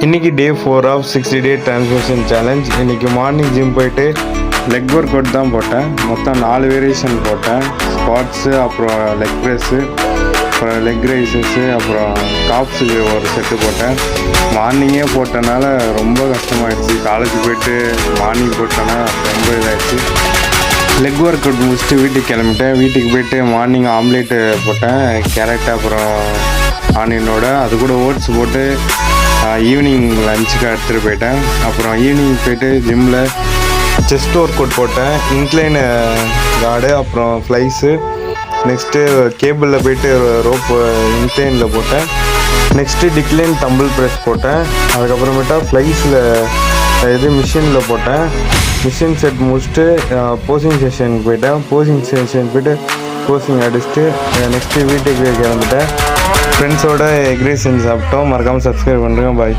இன்றைக்கி டே 4 of 60-day transformation challenge. இன்றைக்கி morning gym போயிட்டு லெக் ஒர்க் அவுட் தான் போட்டேன். மொத்தம் 4 வேரியேஷன் போட்டேன். ஸ்குவாட்ஸு, அப்புறம் லெக் ப்ரெஸ்ஸு, அப்புறம் லெக் ரைசஸ்ஸு, அப்புறம் காப்ஸுக்கு ஒரு செட்டு போட்டேன். மார்னிங்கே போட்டனால ரொம்ப கஷ்டமாயிடுச்சு. காலேஜ் போயிட்டு மார்னிங் போட்டோன்னா ரொம்ப இதாகிடுச்சு. லெக் ஒர்க் அவுட் முடிச்சுட்டு வீட்டுக்கு கிளம்பிட்டேன். வீட்டுக்கு போயிட்டு மார்னிங் ஆம்லேட்டு போட்டேன், கேரட் அப்புறம் ஆனியனோட. அது கூட ஓட்ஸ் போட்டு ஈவினிங் லஞ்சுக்கு எடுத்துகிட்டு போயிட்டேன். அப்புறம் ஈவினிங் போயிட்டு ஜிம்மில் செஸ்ட் ஒர்க் அவுட் போட்டேன், இன்க்ளைன் கார்டு, அப்புறம் ஃப்ளைஸு. நெக்ஸ்ட்டு கேபிளில் போயிட்டு ரோப்பு இன்க்ளைனில் போட்டேன். நெக்ஸ்ட்டு டிக்ளைன் தம்பிள் ப்ரெஸ் போட்டேன். அதுக்கப்புறமேட்டா ஃப்ளைஸில் மிஷினில் போட்டேன். மிஷின் செட் முடிச்சுட்டு போசிங் செஷனுக்கு போயிட்டேன். போசிங் செஷன் போய்ட்டு போசிங் அடிச்சுட்டு நெக்ஸ்ட்டு வீட்டுக்கு கிளம்பிட்டேன். ஃப்ரெண்ட்ஸோட எக் ரைஸ் செஞ்சு சாப்பிட்டோம். மறக்காமல் சப்ஸ்கிரைப் பண்ணுறேன். பாய்.